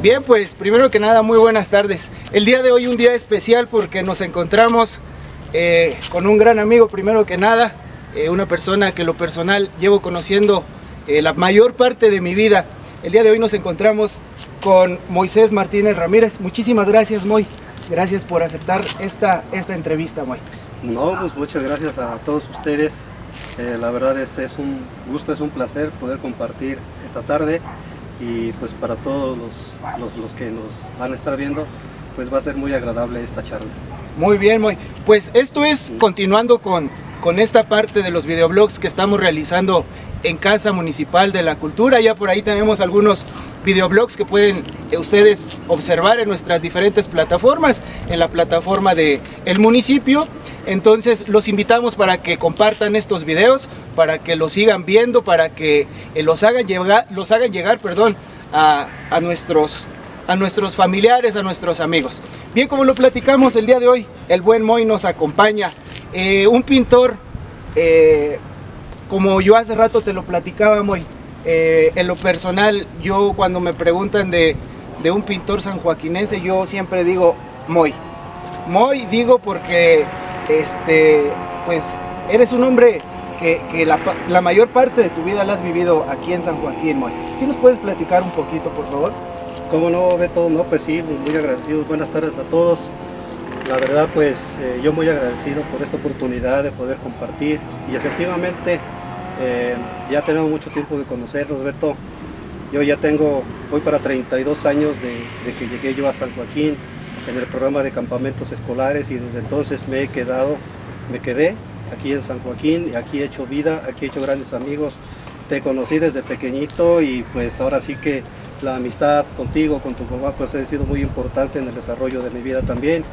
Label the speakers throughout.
Speaker 1: Bien, pues primero que nada, muy buenas tardes. El día de hoy un día especial porque nos encontramos con un gran amigo, primero que nada, una persona que lo personal llevo conociendo la mayor parte de mi vida. El día de hoy nos encontramos con Moisés Martínez Ramírez. Muchísimas gracias, Moy. Gracias por aceptar esta entrevista, Moy.
Speaker 2: No, pues muchas gracias a todos ustedes. La verdad es un gusto, es un placer poder compartir esta tarde. Y pues para todos los que nos van a estar viendo, pues va a ser muy agradable esta charla.
Speaker 1: Muy bien, Moy. Pues esto es continuando con esta parte de los videoblogs que estamos realizando en Casa Municipal de la Cultura. Ya por ahí tenemos algunos videoblogs que pueden ustedes observar en nuestras diferentes plataformas, en la plataforma del municipio. Entonces los invitamos para que compartan estos videos, para que los sigan viendo, para que los hagan llegar a nuestros familiares, a nuestros amigos. Bien, como lo platicamos el día de hoy, el buen Moy nos acompaña, un pintor, como yo hace rato te lo platicaba, Moy. En lo personal, yo cuando me preguntan de un pintor sanjuaquinense, yo siempre digo Moy. Moy digo porque pues eres un hombre que la mayor parte de tu vida la has vivido aquí en San Joaquín, Moy. ¿Sí nos puedes platicar un poquito, por favor?
Speaker 2: ¿Cómo no, Beto? No, pues sí, muy agradecido. Buenas tardes a todos. La verdad, pues yo muy agradecido por esta oportunidad de poder compartir. Y efectivamente, ya tenemos mucho tiempo de conocernos, Beto. Yo ya voy para 32 años de que llegué yo a San Joaquín en el programa de campamentos escolares, y desde entonces me quedé aquí en San Joaquín, y aquí he hecho vida, aquí he hecho grandes amigos. Te conocí desde pequeñito y pues ahora sí que la amistad contigo, con tu papá, pues ha sido muy importante en el desarrollo de mi vida también.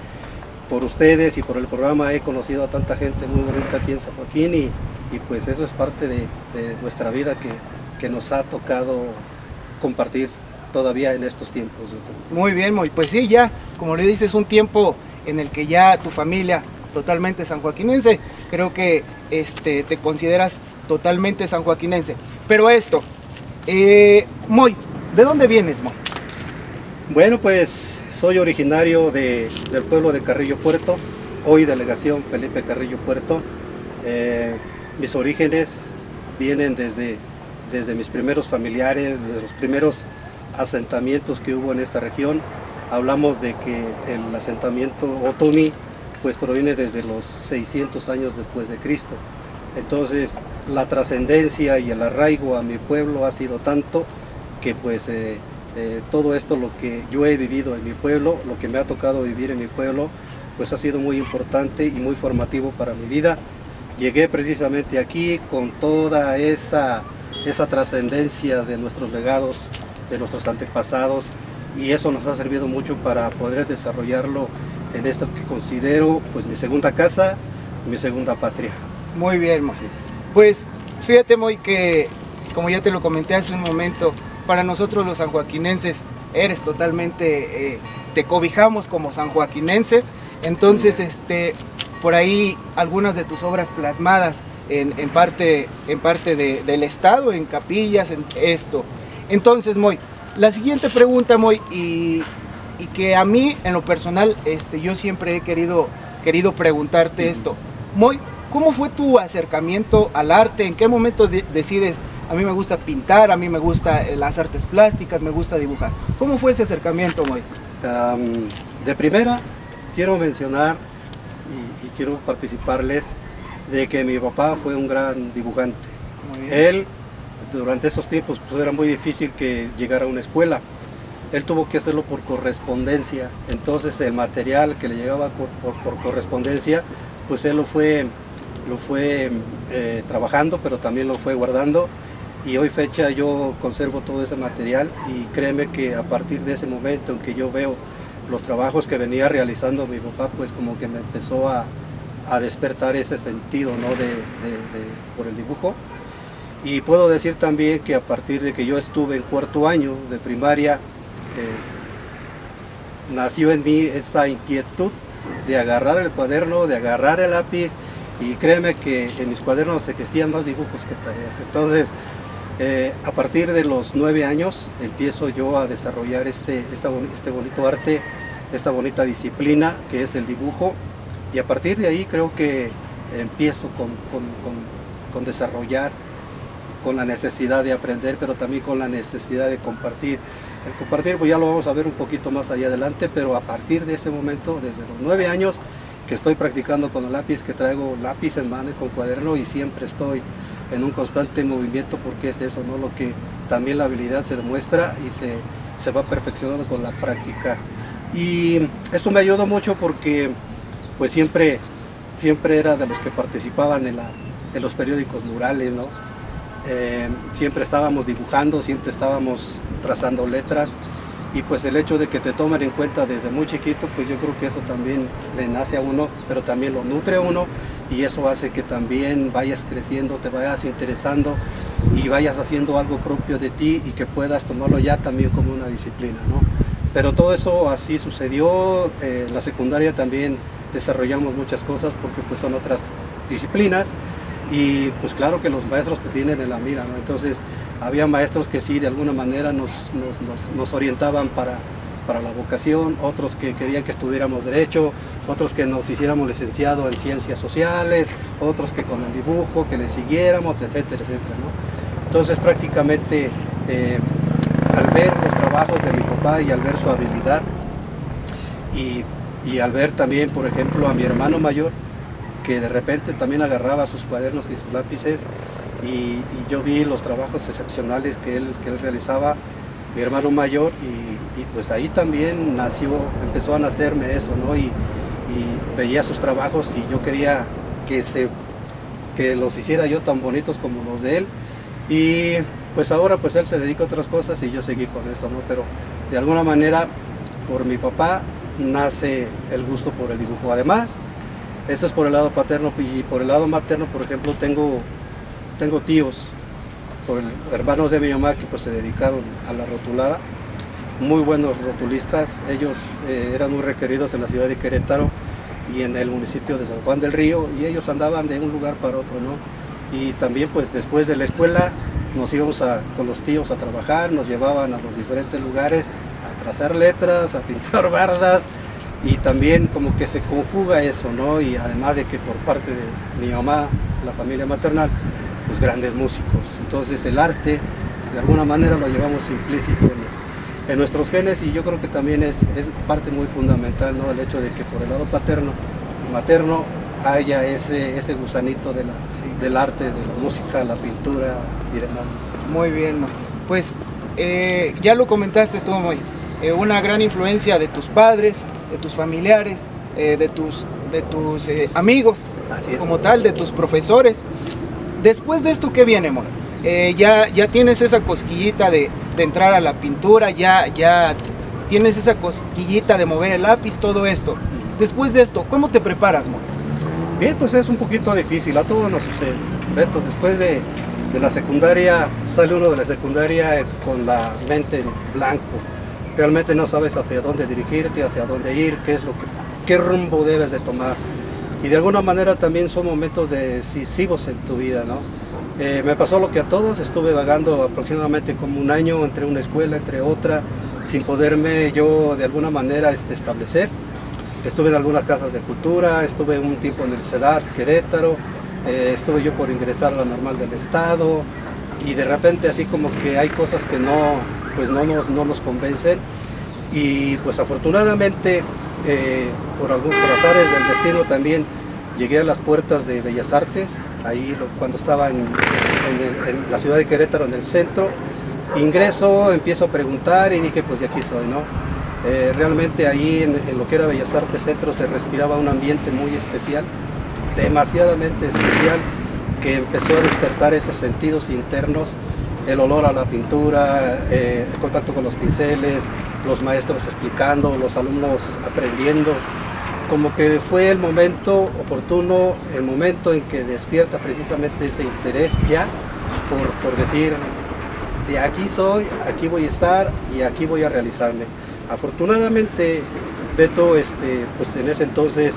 Speaker 2: Por ustedes y por el programa he conocido a tanta gente muy bonita aquí en San Joaquín, y pues eso es parte de nuestra vida que nos ha tocado compartir todavía en estos tiempos.
Speaker 1: Muy bien, Moy. Pues sí, ya, como le dices, un tiempo en el que ya tu familia totalmente sanjoaquinense, creo que te consideras totalmente sanjoaquinense. Pero esto, Moy, ¿de dónde vienes, Moy?
Speaker 2: Bueno, pues soy originario del pueblo de Carrillo Puerto, hoy delegación Felipe Carrillo Puerto. Mis orígenes vienen desde mis primeros familiares, desde los primeros asentamientos que hubo en esta región. Hablamos de que el asentamiento otomí pues proviene desde los 600 años después de Cristo. Entonces la trascendencia y el arraigo a mi pueblo ha sido tanto que pues todo esto, lo que yo he vivido en mi pueblo, lo que me ha tocado vivir en mi pueblo, pues ha sido muy importante y muy formativo para mi vida. Llegué precisamente aquí con toda esa trascendencia de nuestros legados, de nuestros antepasados, y eso nos ha servido mucho para poder desarrollarlo en esto que considero pues mi segunda casa, mi segunda patria.
Speaker 1: Muy bien, Moy. Pues fíjate, Moy, que como ya te lo comenté hace un momento, para nosotros los sanjoaquinenses eres totalmente, te cobijamos como sanjoaquinense. Entonces por ahí algunas de tus obras plasmadas en parte del estado, en capillas, en esto. Entonces, Moy, la siguiente pregunta, Moy, y que a mí en lo personal yo siempre he querido preguntarte esto. Moy, ¿cómo fue tu acercamiento al arte? ¿En qué momento decides, a mí me gusta pintar, a mí me gusta las artes plásticas, me gusta dibujar? ¿Cómo fue ese acercamiento, Moy?
Speaker 2: De primera, quiero mencionar y quiero participarles de que mi papá fue un gran dibujante. Él, durante esos tiempos, pues era muy difícil que llegara a una escuela. Él tuvo que hacerlo por correspondencia. Entonces el material que le llegaba por correspondencia, pues él lo fue trabajando, pero también lo fue guardando. Y hoy fecha yo conservo todo ese material, y créeme que a partir de ese momento en que yo veo los trabajos que venía realizando mi papá, pues como que me empezó a despertar ese sentido, ¿no? por el dibujo. Y puedo decir también que a partir de que yo estuve en cuarto año de primaria, nació en mí esa inquietud de agarrar el cuaderno, de agarrar el lápiz, y créeme que en mis cuadernos existían más dibujos que tareas. Entonces A partir de los 9 años empiezo yo a desarrollar este bonito arte, esta bonita disciplina que es el dibujo, y a partir de ahí creo que empiezo con desarrollar, con la necesidad de aprender, pero también con la necesidad de compartir. El compartir pues ya lo vamos a ver un poquito más allá adelante, pero a partir de ese momento, desde los 9 años, que estoy practicando con el lápiz, que traigo lápiz en mano y con cuaderno, y siempre estoy en un constante movimiento, porque es eso, ¿no? Lo que también la habilidad se demuestra y se va perfeccionando con la práctica. Y esto me ayudó mucho porque pues siempre era de los que participaban en los periódicos murales, ¿no? Siempre estábamos dibujando, siempre estábamos trazando letras, y pues el hecho de que te tomen en cuenta desde muy chiquito, pues yo creo que eso también le nace a uno, pero también lo nutre a uno, y eso hace que también vayas creciendo, te vayas interesando y vayas haciendo algo propio de ti, y que puedas tomarlo ya también como una disciplina, ¿no? Pero todo eso así sucedió. En la secundaria también desarrollamos muchas cosas, porque pues son otras disciplinas, y pues claro que los maestros te tienen en la mira, ¿no? Entonces había maestros que sí de alguna manera nos orientaban para la vocación, otros que querían que estudiáramos derecho, otros que nos hiciéramos licenciado en ciencias sociales, otros que con el dibujo, que le siguiéramos, etcétera, etcétera, ¿no? Entonces prácticamente al ver los trabajos de mi papá y al ver su habilidad, y al ver también, por ejemplo, a mi hermano mayor, que de repente también agarraba sus cuadernos y sus lápices, y yo vi los trabajos excepcionales que él realizaba, mi hermano mayor, y pues ahí también empezó a nacerme eso, ¿no? Y veía sus trabajos, y yo quería que los hiciera yo tan bonitos como los de él, y pues ahora pues él se dedica a otras cosas y yo seguí con esto, ¿no? Pero de alguna manera por mi papá nace el gusto por el dibujo. Además, esto es por el lado paterno, y por el lado materno, por ejemplo, tengo tíos, hermanos de mi mamá, que pues se dedicaron a la rotulada, muy buenos rotulistas. Ellos eran muy requeridos en la ciudad de Querétaro y en el municipio de San Juan del Río, y ellos andaban de un lugar para otro, ¿no? Y también pues después de la escuela nos íbamos con los tíos a trabajar, nos llevaban a los diferentes lugares a trazar letras, a pintar bardas, y también como que se conjuga eso, ¿no? Y además de que por parte de mi mamá, la familia maternal, pues grandes músicos. Entonces el arte de alguna manera lo llevamos implícito en nuestros genes, y yo creo que también es parte muy fundamental, ¿no? El hecho de que por el lado paterno y materno haya ese gusanito del arte, de la música, la pintura y demás.
Speaker 1: Muy bien, pues ya lo comentaste tú, Moy, una gran influencia de tus padres, de tus familiares, de tus amigos, como tal, de tus profesores. Después de esto, ¿qué viene, Moy? Ya tienes esa cosquillita de entrar a la pintura, ya tienes esa cosquillita de mover el lápiz, todo esto. Después de esto, ¿cómo te preparas, Moy?
Speaker 2: Bien, pues es un poquito difícil, a todos nos sucede. Beto, después de la secundaria, sale uno de la secundaria con la mente en blanco. Realmente no sabes hacia dónde dirigirte, hacia dónde ir, qué rumbo debes de tomar. Y de alguna manera también son momentos decisivos en tu vida, ¿no? Me pasó lo que a todos, estuve vagando aproximadamente como un año entre una escuela, entre otra, sin poderme yo de alguna manera establecer. Estuve en algunas casas de cultura, estuve un tiempo en el CEDAR, Querétaro, estuve yo por ingresar a la Normal del Estado, y de repente así como que hay cosas que no nos convencen, y pues afortunadamente por azares del destino también llegué a las puertas de Bellas Artes, ahí cuando estaba en la ciudad de Querétaro, en el centro. Ingreso, empiezo a preguntar y dije, pues de aquí soy, ¿no? Realmente ahí en lo que era Bellas Artes Centro se respiraba un ambiente muy especial, demasiadamente especial, que empezó a despertar esos sentidos internos, el olor a la pintura, el contacto con los pinceles, los maestros explicando, los alumnos aprendiendo. Como que fue el momento oportuno, el momento en que despierta precisamente ese interés ya por decir, de aquí soy, aquí voy a estar y aquí voy a realizarme. Afortunadamente, Beto, pues en ese entonces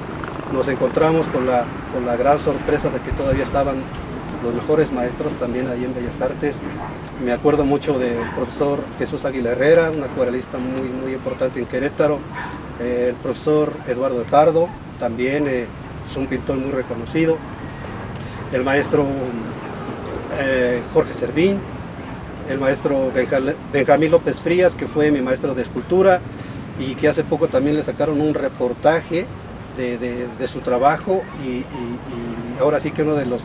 Speaker 2: nos encontramos con la gran sorpresa de que todavía estaban los mejores maestros también ahí en Bellas Artes. Me acuerdo mucho del profesor Jesús Águila Herrera, un acuarelista muy importante en Querétaro. El profesor Eduardo de Pardo, también es un pintor muy reconocido. El maestro Jorge Servín, el maestro Benjamín López Frías, que fue mi maestro de escultura y que hace poco también le sacaron un reportaje de su trabajo y ahora sí que uno de los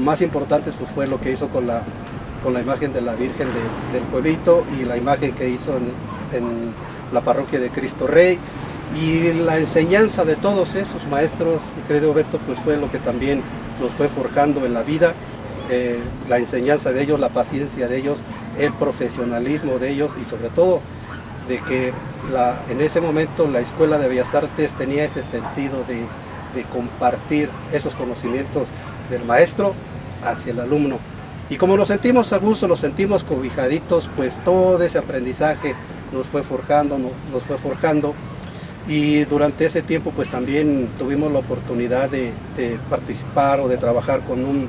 Speaker 2: más importantes pues fue lo que hizo con la imagen de la Virgen del Pueblito y la imagen que hizo en la parroquia de Cristo Rey, y la enseñanza de todos esos maestros, mi querido Beto, pues fue lo que también nos fue forjando en la vida, la enseñanza de ellos, la paciencia de ellos, el profesionalismo de ellos y sobre todo de que en ese momento la Escuela de Bellas Artes tenía ese sentido de compartir esos conocimientos del maestro hacia el alumno. Y como nos sentimos a gusto, nos sentimos cobijaditos, pues todo ese aprendizaje nos fue forjando, nos fue forjando. Y durante ese tiempo pues también tuvimos la oportunidad de participar o de trabajar con un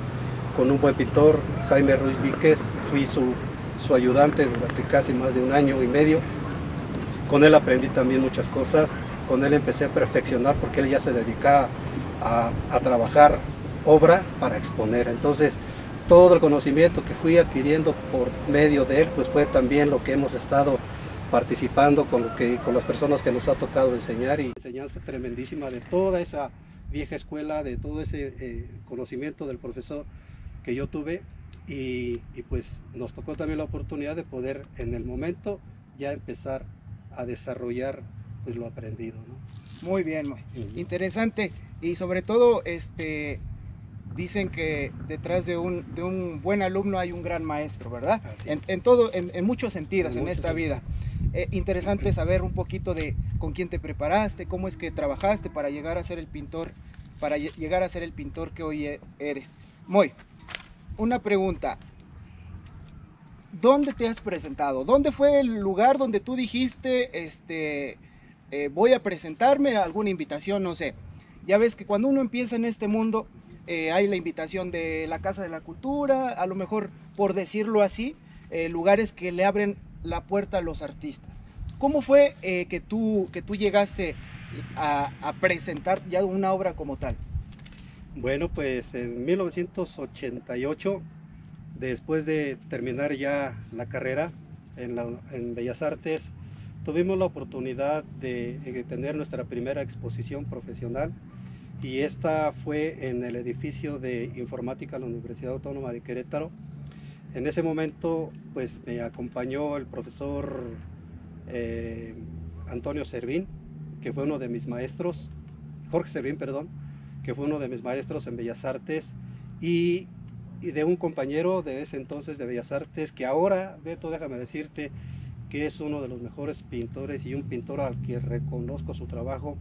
Speaker 2: buen pintor, Jaime Ruiz Víquez. Fui su ayudante durante casi más de 1 año y medio. Con él aprendí también muchas cosas, con él empecé a perfeccionar porque él ya se dedicaba a trabajar obra para exponer. Entonces todo el conocimiento que fui adquiriendo por medio de él pues fue también lo que hemos estado participando con las personas que nos ha tocado enseñar, y enseñanza tremendísima de toda esa vieja escuela, de todo ese conocimiento del profesor que yo tuve, y pues nos tocó también la oportunidad de poder en el momento ya empezar a desarrollar pues lo aprendido, ¿no?
Speaker 1: Muy bien, muy interesante, y sobre todo dicen que detrás de un buen alumno hay un gran maestro, ¿verdad? En muchos sentidos en esta vida. Interesante saber un poquito de con quién te preparaste, cómo es que trabajaste para llegar a ser el pintor, que hoy eres. Muy, una pregunta. ¿Dónde te has presentado? ¿Dónde fue el lugar donde tú dijiste, voy a presentarme a alguna invitación? No sé. Ya ves que cuando uno empieza en este mundo, hay la invitación de la Casa de la Cultura, a lo mejor, por decirlo así, lugares que le abren la puerta a los artistas. ¿Cómo fue que tú llegaste a presentar ya una obra como tal?
Speaker 2: Bueno, pues en 1988, después de terminar ya la carrera en Bellas Artes, tuvimos la oportunidad de tener nuestra primera exposición profesional, y esta fue en el edificio de informática de la Universidad Autónoma de Querétaro. En ese momento pues me acompañó el profesor Antonio Servín, que fue uno de mis maestros, Jorge Servín, perdón, que fue uno de mis maestros en Bellas Artes, y de un compañero de ese entonces de Bellas Artes, que ahora, Beto, déjame decirte que es uno de los mejores pintores y un pintor al que reconozco su trabajo,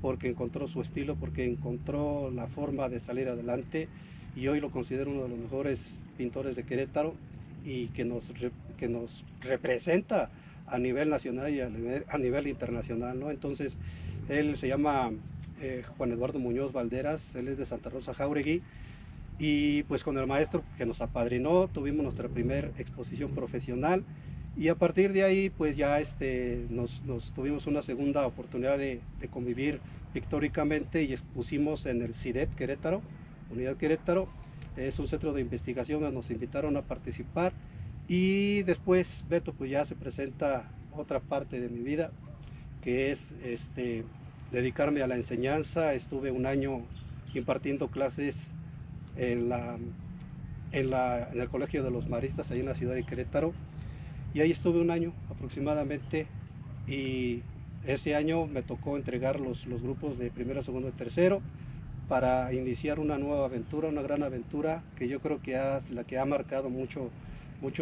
Speaker 2: porque encontró su estilo, porque encontró la forma de salir adelante, y hoy lo considero uno de los mejores pintores de Querétaro y que nos representa a nivel nacional y a nivel internacional, ¿no? Entonces, él se llama Juan Eduardo Muñoz Valderas, él es de Santa Rosa Jáuregui, y pues con el maestro que nos apadrinó tuvimos nuestra primera exposición profesional, y a partir de ahí pues ya nos tuvimos una segunda oportunidad de convivir pictóricamente, y expusimos en el CIDET Querétaro, Unidad Querétaro. Es un centro de investigación donde nos invitaron a participar, y después, Beto, pues ya se presenta otra parte de mi vida, que es dedicarme a la enseñanza. Estuve 1 año impartiendo clases en el Colegio de los Maristas, ahí en la ciudad de Querétaro, y ahí estuve 1 año aproximadamente, y ese año me tocó entregar los grupos de primero, segundo y tercero para iniciar una nueva aventura, una gran aventura que yo creo que la que ha marcado mucho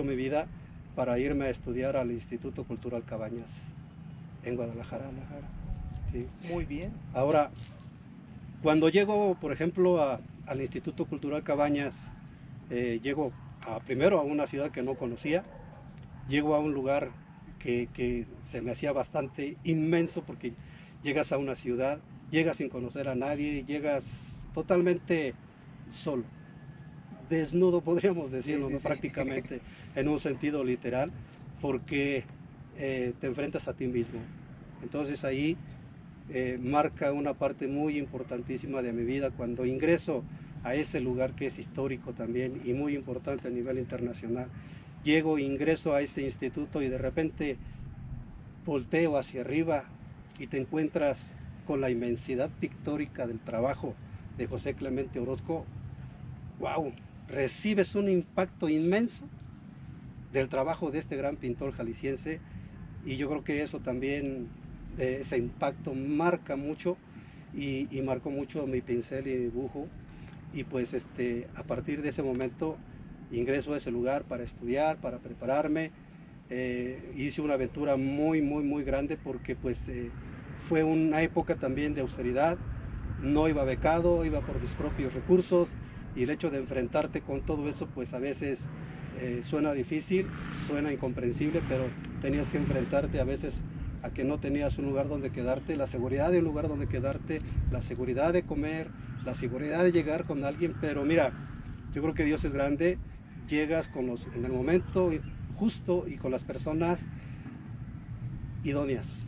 Speaker 2: mi vida, para irme a estudiar al Instituto Cultural Cabañas en Guadalajara. Sí.
Speaker 1: Muy bien.
Speaker 2: Ahora, cuando llego, por ejemplo, al Instituto Cultural Cabañas, llego primero a una ciudad que no conocía, llego a un lugar que se me hacía bastante inmenso, porque llegas a una ciudad, llegas sin conocer a nadie, llegas totalmente solo. desnudo, podríamos decirlo,
Speaker 1: Sí,
Speaker 2: ¿no?
Speaker 1: sí, sí.
Speaker 2: Prácticamente en un sentido literal, porque te enfrentas a ti mismo. Entonces ahí marca una parte muy importantísima de mi vida cuando ingreso a ese lugar que es histórico también y muy importante a nivel internacional. Llego, ingreso a ese instituto y de repente volteo hacia arriba y te encuentras con la inmensidad pictórica del trabajo de José Clemente Orozco. ¡Wow! Recibes un impacto inmenso del trabajo de este gran pintor jalisciense y yo creo que eso también, ese impacto marca mucho y marcó mucho mi pincel y dibujo y pues a partir de ese momento ingreso a ese lugar para estudiar, para prepararme. Hice una aventura muy grande porque pues fue una época también de austeridad, no iba becado, iba por mis propios recursos y el hecho de enfrentarte con todo eso pues a veces suena difícil, suena incomprensible, pero tenías que enfrentarte a veces a que no tenías un lugar donde quedarte, la seguridad de un lugar donde quedarte, la seguridad de comer, la seguridad de llegar con alguien, pero mira, yo creo que Dios es grande, llegas en el momento justo y con las personas idóneas.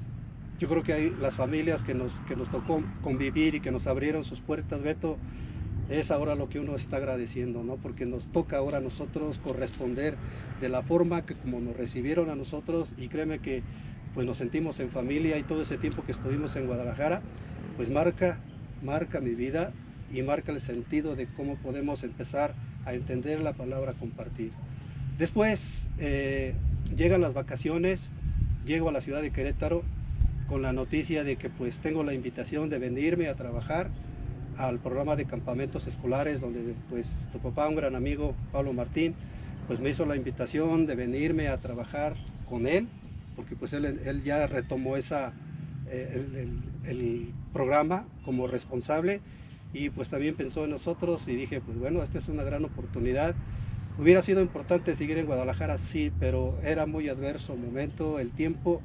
Speaker 2: Yo creo que hay las familias que nos tocó convivir y que nos abrieron sus puertas, Beto, es ahora lo que uno está agradeciendo, ¿no? Porque nos toca ahora a nosotros corresponder de la forma que como nos recibieron a nosotros y créeme que pues nos sentimos en familia y todo ese tiempo que estuvimos en Guadalajara, pues marca mi vida y marca el sentido de cómo podemos empezar a entender la palabra compartir. Después llegan las vacaciones, llego a la ciudad de Querétaro con la noticia de que pues tengo la invitación de venirme a trabajar al programa de campamentos escolares donde pues tu papá, un gran amigo, Pablo Martín, pues me hizo la invitación de venirme a trabajar con él, porque pues él ya retomó el programa como responsable y pues también pensó en nosotros y dije pues bueno, esta es una gran oportunidad. Hubiera sido importante seguir en Guadalajara, sí, pero era muy adverso el momento, el tiempo,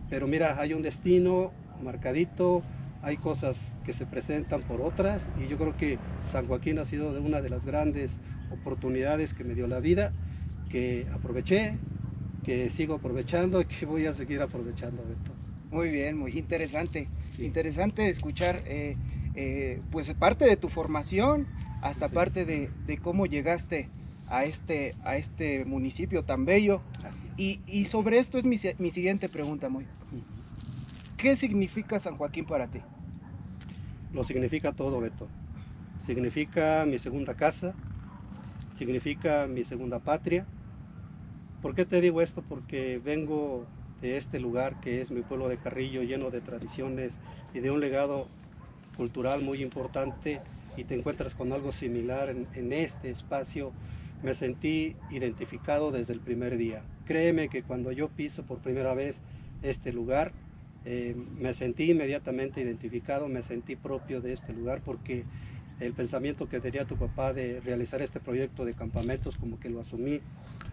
Speaker 2: pero mira, hay un destino marcadito, hay cosas que se presentan por otras y yo creo que San Joaquín ha sido una de las grandes oportunidades que me dio la vida, que aproveché, que sigo aprovechando y que voy a seguir aprovechando, Beto.
Speaker 1: Muy bien, muy interesante.
Speaker 2: Sí.
Speaker 1: Interesante escuchar pues parte de tu formación hasta
Speaker 2: Sí.
Speaker 1: parte de cómo llegaste a este municipio tan bello.
Speaker 2: Así es.
Speaker 1: Y sobre esto es mi siguiente pregunta, Moy. ¿Qué significa San Joaquín para ti?
Speaker 2: Lo significa todo, Beto. Significa mi segunda casa, significa mi segunda patria. ¿Por qué te digo esto? Porque vengo de este lugar que es mi pueblo de Carrillo, lleno de tradiciones y de un legado cultural muy importante, y te encuentras con algo similar en este espacio. Me sentí identificado desde el primer día. Créeme que cuando yo piso por primera vez este lugar, me sentí inmediatamente identificado, me sentí propio de este lugar, porque el pensamiento que tenía tu papá de realizar este proyecto de campamentos como que lo asumí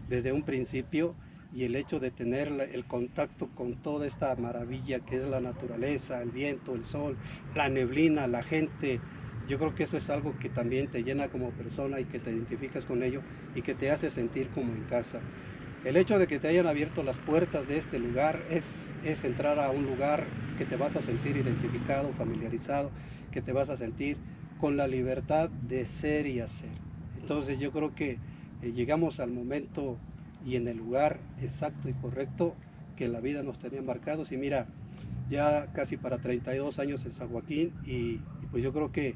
Speaker 2: desde un principio, y el hecho de tener el contacto con toda esta maravilla que es la naturaleza, el viento, el sol, la neblina, la gente, yo creo que eso es algo que también te llena como persona y que te identificas con ello y que te hace sentir como en casa. El hecho de que te hayan abierto las puertas de este lugar es entrar a un lugar que te vas a sentir identificado, familiarizado, que te vas a sentir con la libertad de ser y hacer. Entonces yo creo que llegamos al momento y en el lugar exacto y correcto que la vida nos tenía marcados, y mira, ya casi para 32 años en San Joaquín, y pues yo creo que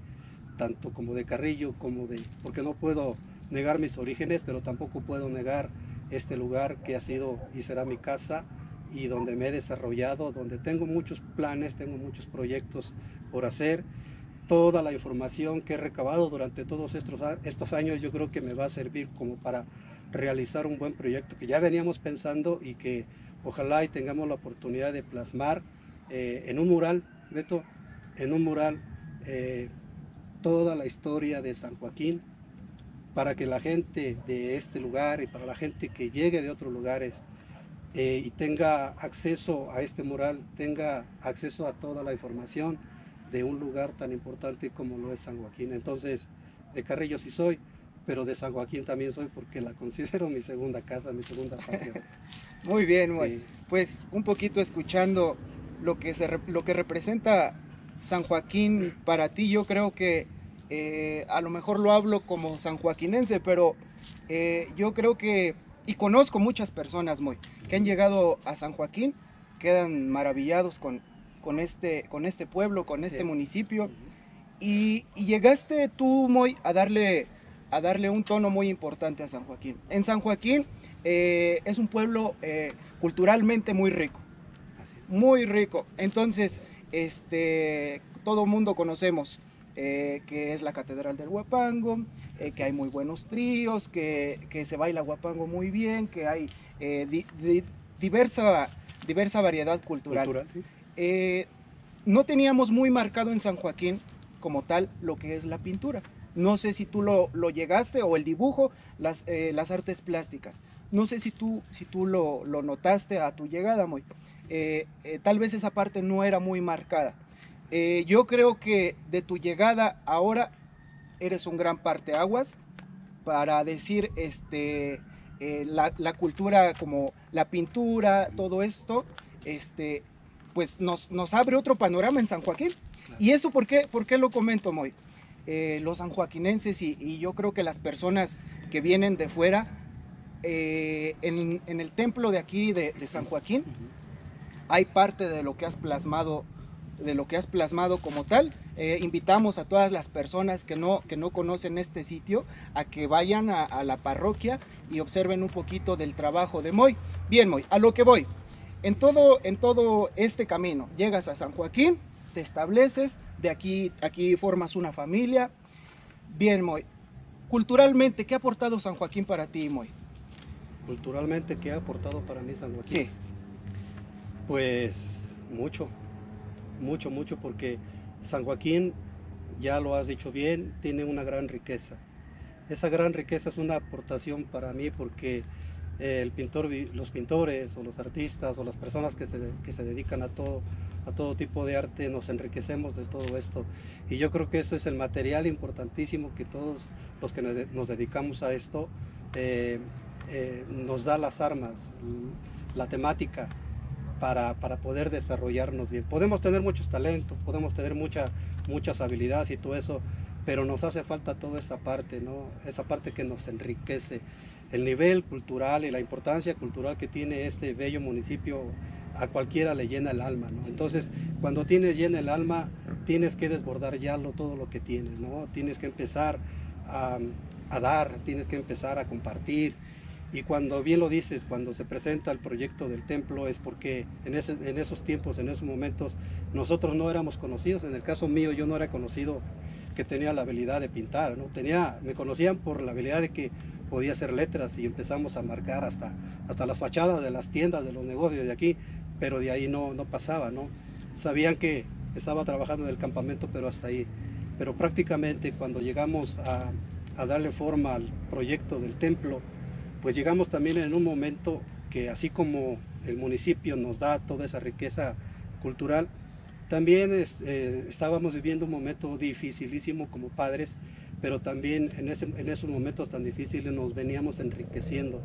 Speaker 2: tanto como de Carrillo como porque no puedo negar mis orígenes, pero tampoco puedo negar este lugar que ha sido y será mi casa y donde me he desarrollado, donde tengo muchos planes, tengo muchos proyectos por hacer. Toda la información que he recabado durante todos estos años yo creo que me va a servir como para realizar un buen proyecto que ya veníamos pensando y que ojalá y tengamos la oportunidad de plasmar en un mural, Beto, en un mural toda la historia de San Joaquín, para que la gente de este lugar y para la gente que llegue de otros lugares y tenga acceso a este mural, tenga acceso a toda la información de un lugar tan importante como lo es San Joaquín. Entonces, de Carrillo sí soy, pero de San Joaquín también soy porque la considero mi segunda casa, mi segunda patria.
Speaker 1: Muy bien, Moy.
Speaker 2: Sí.
Speaker 1: Pues un poquito escuchando lo que representa San Joaquín para ti, yo creo que a lo mejor lo hablo como sanjoaquinense, pero yo creo que, y conozco muchas personas, Moy, que han llegado a San Joaquín, quedan maravillados con este pueblo, con este
Speaker 2: Sí.
Speaker 1: municipio, y llegaste tú, Moy, a darle un tono muy importante a San Joaquín. En San Joaquín es un pueblo culturalmente muy rico,
Speaker 2: Así es.
Speaker 1: muy rico. Entonces, todo mundo conocemos que es la Catedral del Huapango, que hay muy buenos tríos, que se baila Huapango muy bien, que hay diversa variedad cultural.
Speaker 2: Sí.
Speaker 1: No teníamos muy marcado en San Joaquín como tal lo que es la pintura. No sé si tú lo llegaste, o el dibujo, las artes plásticas. No sé si tú lo notaste a tu llegada, Moy. Tal vez esa parte no era muy marcada. Yo creo que de tu llegada ahora eres un gran parteaguas para decir la cultura, como la pintura, todo esto, pues nos abre otro panorama en San Joaquín.
Speaker 2: Claro.
Speaker 1: ¿Y eso por qué lo comento, Moy? Los sanjoaquinenses y yo creo que las personas que vienen de fuera, en el templo de aquí de San Joaquín, hay parte de lo que has plasmado como tal. Invitamos a todas las personas que no conocen este sitio a que vayan a la parroquia y observen un poquito del trabajo de Moy. Bien, Moy, a lo que voy. En todo este camino, llegas a San Joaquín, te estableces, de aquí formas una familia. Bien, Moy. Culturalmente, ¿qué ha aportado San Joaquín para ti, Moy?
Speaker 2: Culturalmente, ¿qué ha aportado para mí San Joaquín?
Speaker 1: Sí.
Speaker 2: Pues mucho, porque San Joaquín, ya lo has dicho bien, tiene una gran riqueza. Esa gran riqueza es una aportación para mí porque los pintores o los artistas o las personas que se dedican a todo tipo de arte nos enriquecemos de todo esto. Y yo creo que eso es el material importantísimo que todos los que nos dedicamos a esto nos da las armas, la temática para poder desarrollarnos bien. Podemos tener muchos talentos, podemos tener muchas habilidades y todo eso, pero nos hace falta toda esa parte, ¿no? Esa parte que nos enriquece. El nivel cultural y la importancia cultural que tiene este bello municipio, a cualquiera le llena el alma, ¿no? Entonces, cuando tienes llena el alma, tienes que desbordar ya todo lo que tienes, ¿no? Tienes que empezar a dar, tienes que empezar a compartir. Y cuando bien lo dices, cuando se presenta el proyecto del templo, es porque en esos tiempos, en esos momentos, nosotros no éramos conocidos. En el caso mío, yo no era conocido que tenía la habilidad de pintar, ¿no? Me conocían por la habilidad de que podía hacer letras, y empezamos a marcar hasta las fachadas de las tiendas, de los negocios de aquí, pero de ahí no pasaba, ¿no? Sabían que estaba trabajando en el campamento, pero hasta ahí. Pero prácticamente cuando llegamos a darle forma al proyecto del templo, pues llegamos también en un momento que, así como el municipio nos da toda esa riqueza cultural, también estábamos viviendo un momento dificilísimo como padres, pero también en esos momentos tan difíciles nos veníamos enriqueciendo.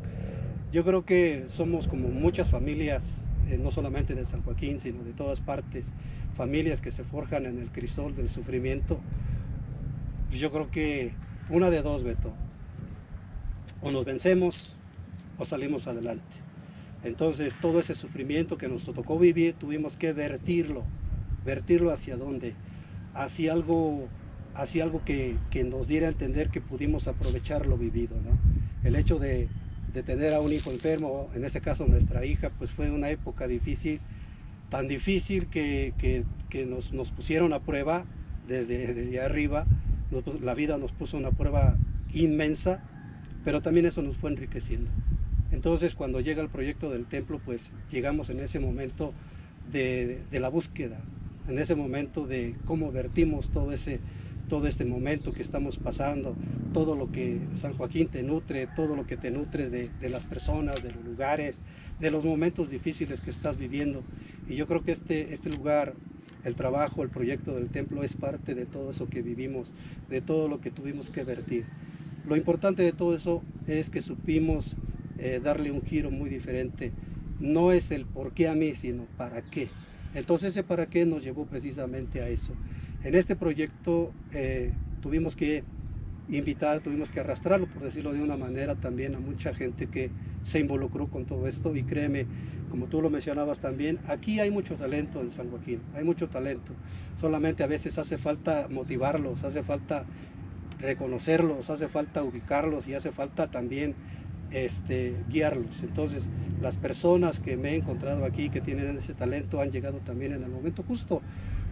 Speaker 2: Yo creo que somos como muchas familias, no solamente de San Joaquín, sino de todas partes, familias que se forjan en el crisol del sufrimiento. Yo creo que una de dos, Beto: o nos vencemos o salimos adelante. Entonces, todo ese sufrimiento que nos tocó vivir, tuvimos que vertirlo hacia dónde, hacia algo que nos diera a entender que pudimos aprovechar lo vivido, ¿no? El hecho de tener a un hijo enfermo, en este caso nuestra hija, pues fue una época difícil, tan difícil que nos pusieron a prueba desde arriba. La vida nos puso una prueba inmensa, pero también eso nos fue enriqueciendo. Entonces, cuando llega el proyecto del templo, pues llegamos en ese momento de la búsqueda, en ese momento de cómo vertimos todo este momento que estamos pasando, todo lo que San Joaquín te nutre, todo lo que te nutres de las personas, de los lugares, de los momentos difíciles que estás viviendo. Y yo creo que este lugar, el trabajo, el proyecto del templo, es parte de todo eso que vivimos, de todo lo que tuvimos que vertir. lo importante de todo eso es que supimos darle un giro muy diferente. No es el por qué a mí, sino para qué. Entonces ese para qué nos llevó precisamente a eso. En este proyecto tuvimos que invitar, tuvimos que arrastrarlo, por decirlo de una manera, también a mucha gente que se involucró con todo esto. Y créeme, como tú lo mencionabas también, aquí hay mucho talento en San Joaquín, hay mucho talento. Solamente a veces hace falta motivarlos, hace falta reconocerlos, hace falta ubicarlos y hace falta también guiarlos. Entonces, las personas que me he encontrado aquí, que tienen ese talento, han llegado también en el momento justo.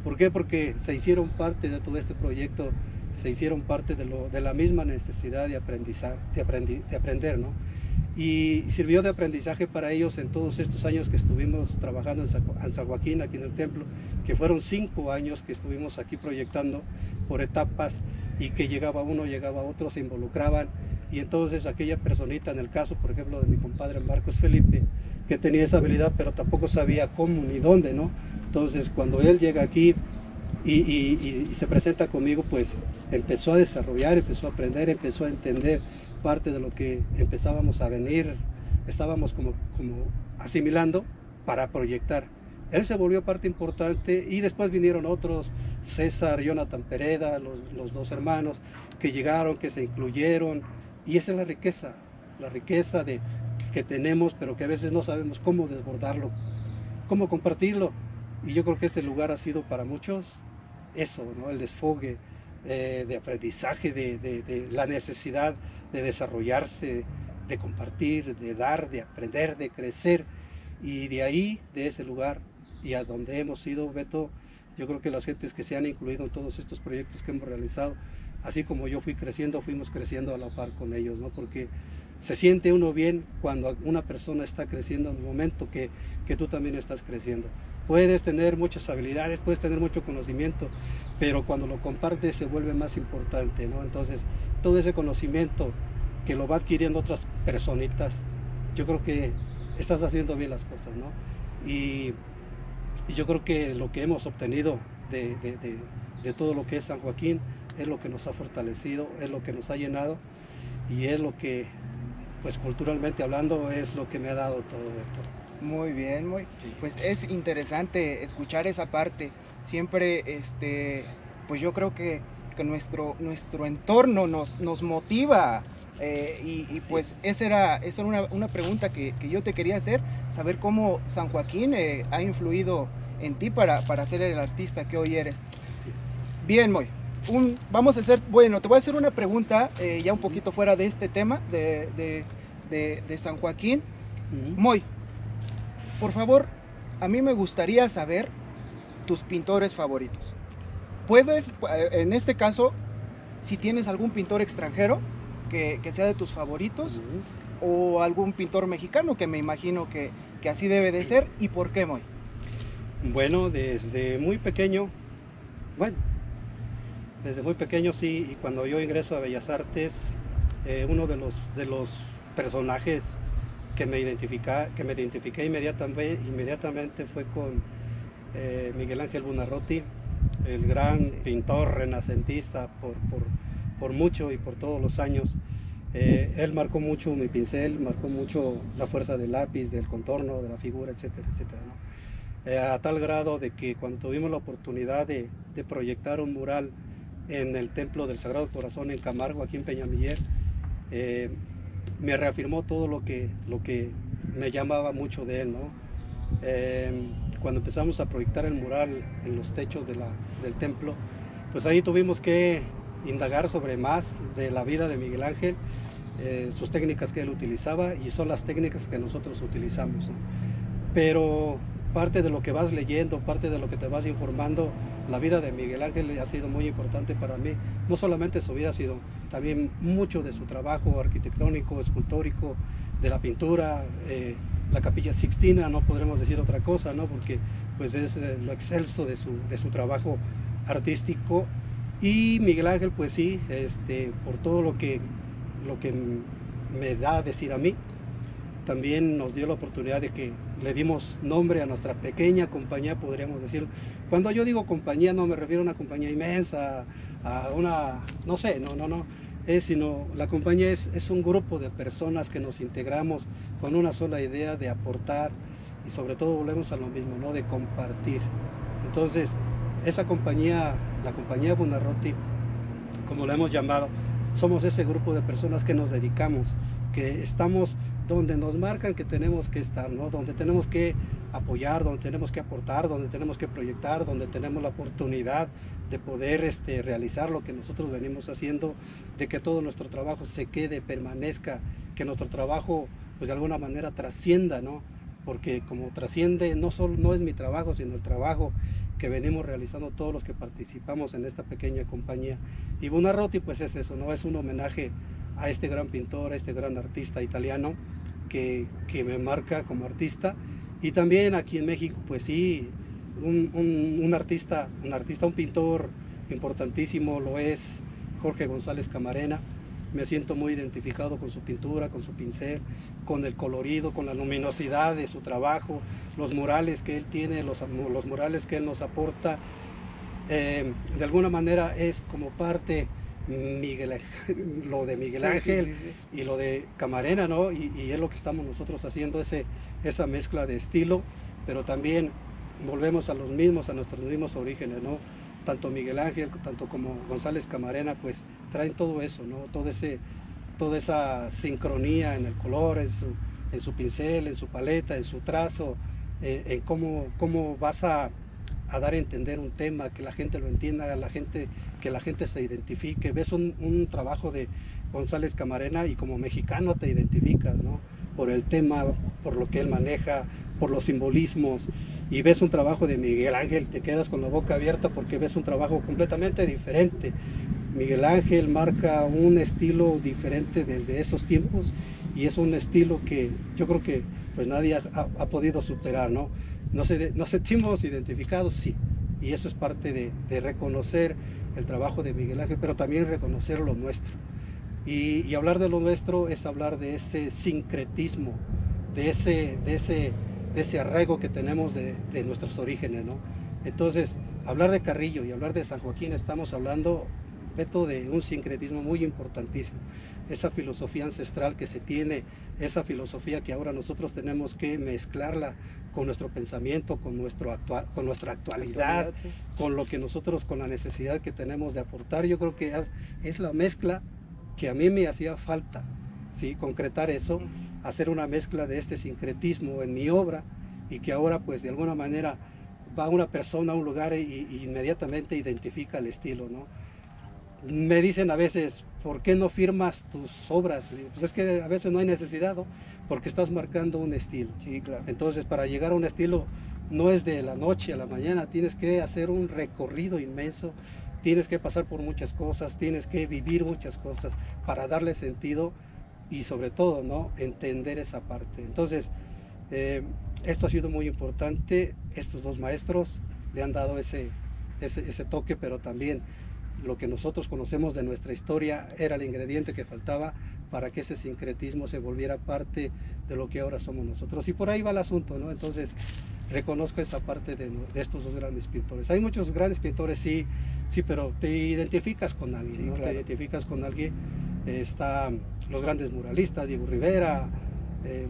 Speaker 2: ¿Por qué? Porque se hicieron parte de todo este proyecto, se hicieron parte de la misma necesidad de aprender, ¿no? Y sirvió de aprendizaje para ellos en todos estos años que estuvimos trabajando en San Joaquín, aquí en el templo, que fueron 5 años que estuvimos aquí proyectando por etapas, y que llegaba uno, llegaba otro, se involucraban. Y entonces aquella personita, en el caso por ejemplo de mi compadre Marcos Felipe, que tenía esa habilidad pero tampoco sabía cómo ni dónde, ¿no? Entonces cuando él llega aquí y se presenta conmigo, pues empezó a desarrollar, empezó a aprender, empezó a entender parte de lo que empezábamos a venir, estábamos como asimilando para proyectar. Él se volvió parte importante y después vinieron otros, César, Jonathan Pereda, los 2 hermanos que llegaron, que se incluyeron. Y esa es la riqueza que tenemos, pero que a veces no sabemos cómo desbordarlo, cómo compartirlo. Y yo creo que este lugar ha sido para muchos eso, ¿no? El desfogue de aprendizaje, de la necesidad de desarrollarse, de compartir, de dar, de aprender, de crecer. Y de ahí, de ese lugar, y a donde hemos ido, Beto, yo creo que las gentes que se han incluido en todos estos proyectos que hemos realizado, así como yo fui creciendo, fuimos creciendo a la par con ellos, ¿no? Porque se siente uno bien cuando una persona está creciendo en el momento que tú también estás creciendo. Puedes tener muchas habilidades, puedes tener mucho conocimiento, pero cuando lo compartes se vuelve más importante, ¿no? Entonces, todo ese conocimiento que lo va adquiriendo otras personitas, yo creo que estás haciendo bien las cosas, ¿no? Y yo creo que lo que hemos obtenido de todo lo que es San Joaquín es lo que nos ha fortalecido, es lo que nos ha llenado y es lo que, pues culturalmente hablando, es lo que me ha dado todo esto.
Speaker 1: Muy bien, pues es interesante escuchar esa parte. Siempre, pues yo creo que nuestro entorno nos motiva. Pues esa era una pregunta que yo te quería hacer, saber cómo San Joaquín ha influido en ti para ser el artista que hoy eres.
Speaker 2: Sí.
Speaker 1: Bien, Moy, vamos a hacer, bueno, te voy a hacer una pregunta ya un poquito fuera de este tema de San Joaquín. Moy, por favor, a mí me gustaría saber tus pintores favoritos. Puedes, en este caso, si tienes algún pintor extranjero que sea de tus favoritos, o algún pintor mexicano, que me imagino que así debe de ser. ¿Y por qué, Moy?
Speaker 2: Bueno, desde muy pequeño, sí, y cuando yo ingreso a Bellas Artes, uno de los personajes que me identifiqué inmediatamente fue con Miguel Ángel Buonarroti, el gran pintor renacentista por mucho y por todos los años. Él marcó mucho mi pincel, marcó mucho la fuerza del lápiz, del contorno, de la figura, etcétera, etcétera, ¿no? A tal grado de que cuando tuvimos la oportunidad de proyectar un mural en el Templo del Sagrado Corazón en Camargo, aquí en Peñamiller, me reafirmó todo lo que me llamaba mucho de él, ¿no? Cuando empezamos a proyectar el mural en los techos del templo, pues ahí tuvimos que indagar sobre más de la vida de Miguel Ángel, sus técnicas que él utilizaba, y son las técnicas que nosotros utilizamos, ¿no? Pero parte de lo que vas leyendo, parte de lo que te vas informando, la vida de Miguel Ángel ha sido muy importante para mí. No solamente su vida, sino también mucho de su trabajo arquitectónico, escultórico, de la pintura, la Capilla Sixtina, no podremos decir otra cosa, ¿no? Porque pues es lo excelso de su trabajo artístico. Y Miguel Ángel, pues sí, por todo lo que me da a decir a mí, también nos dio la oportunidad de que le dimos nombre a nuestra pequeña compañía, podríamos decir. Cuando yo digo compañía, no me refiero a una compañía inmensa, a una, no sé, no. sino la compañía es un grupo de personas que nos integramos con una sola idea de aportar y sobre todo volvemos a lo mismo, ¿no? De compartir. Entonces, esa compañía, la compañía Buonarroti, como la hemos llamado, somos ese grupo de personas que nos dedicamos, que estamos donde nos marcan que tenemos que estar, ¿no? Donde tenemos que apoyar, donde tenemos que aportar, donde tenemos que proyectar, donde tenemos la oportunidad de poder realizar lo que nosotros venimos haciendo, de que todo nuestro trabajo se quede, permanezca, que nuestro trabajo pues de alguna manera trascienda, ¿no? Porque como trasciende, no es mi trabajo, sino el trabajo que venimos realizando todos los que participamos en esta pequeña compañía. Y Buonarroti pues es eso, ¿no? Es un homenaje a este gran pintor, a este gran artista italiano que me marca como artista. Y también aquí en México, pues sí, un artista, un pintor importantísimo lo es Jorge González Camarena. Me siento muy identificado con su pintura, con su pincel, con el colorido, con la luminosidad de su trabajo, los murales que él tiene, los murales que él nos aporta. De alguna manera es como parte lo de Miguel Ángel, sí. Y lo de Camarena, ¿no? Y es lo que estamos nosotros haciendo, esa mezcla de estilo, pero también volvemos a nuestros mismos orígenes, ¿no? Tanto Miguel Ángel, tanto como González Camarena, pues traen todo eso, ¿no? Toda esa sincronía en el color, en su pincel, en su paleta, en su trazo, en cómo vas a dar a entender un tema, que la gente lo entienda, que la gente se identifique. Ves un trabajo de González Camarena y como mexicano te identificas, ¿no? Por el tema, por lo que él maneja, por los simbolismos. Y ves un trabajo de Miguel Ángel, te quedas con la boca abierta porque ves un trabajo completamente diferente. Miguel Ángel marca un estilo diferente desde esos tiempos y es un estilo que yo creo que pues nadie ha podido superar, ¿no? Nos sentimos identificados, sí, y eso es parte de reconocer el trabajo de Miguel Ángel, pero también reconocer lo nuestro. Y hablar de lo nuestro es hablar de ese sincretismo, de ese arraigo que tenemos de nuestros orígenes, ¿no? Entonces, hablar de Carrillo y hablar de San Joaquín, estamos hablando, Beto, de un sincretismo muy importantísimo. Esa filosofía ancestral que se tiene, esa filosofía que ahora nosotros tenemos que mezclarla con nuestro pensamiento, con nuestra actualidad, sí. Con lo que nosotros, con la necesidad que tenemos de aportar. Yo creo que es la mezcla que a mí me hacía falta, ¿sí? Concretar eso, hacer una mezcla de este sincretismo en mi obra y que ahora pues de alguna manera va una persona a un lugar y inmediatamente identifica el estilo, ¿no? Me dicen a veces, ¿por qué no firmas tus obras? Pues es que a veces no hay necesidad, ¿no? Porque estás marcando un estilo.
Speaker 1: Sí, claro.
Speaker 2: Entonces, para llegar a un estilo no es de la noche a la mañana, tienes que hacer un recorrido inmenso, tienes que pasar por muchas cosas, tienes que vivir muchas cosas para darle sentido y sobre todo, ¿no? Entender esa parte. Entonces, esto ha sido muy importante. Estos dos maestros le han dado ese toque, pero también lo que nosotros conocemos de nuestra historia era el ingrediente que faltaba para que ese sincretismo se volviera parte de lo que ahora somos nosotros. Y por ahí va el asunto, ¿no? Entonces, reconozco esa parte de estos dos grandes pintores. Hay muchos grandes pintores, sí, pero te identificas con alguien, sí, ¿no? Claro. Te identificas con alguien. Están los grandes muralistas, Diego Rivera,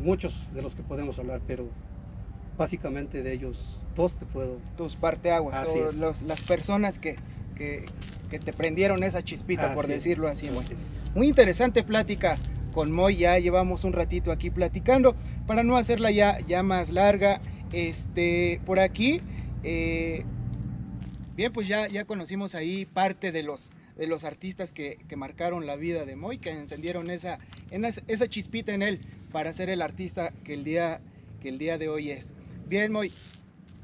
Speaker 2: muchos de los que podemos hablar, pero básicamente de ellos dos te puedo...
Speaker 1: Tus parteaguas, las personas que te prendieron esa chispita, por decirlo así. Muy interesante plática con Moy, ya llevamos un ratito aquí platicando, para no hacerla ya más larga, por aquí, bien, pues ya conocimos ahí parte de los artistas que marcaron la vida de Moy, que encendieron esa chispita en él para ser el artista que el día de hoy es. Bien, Moy,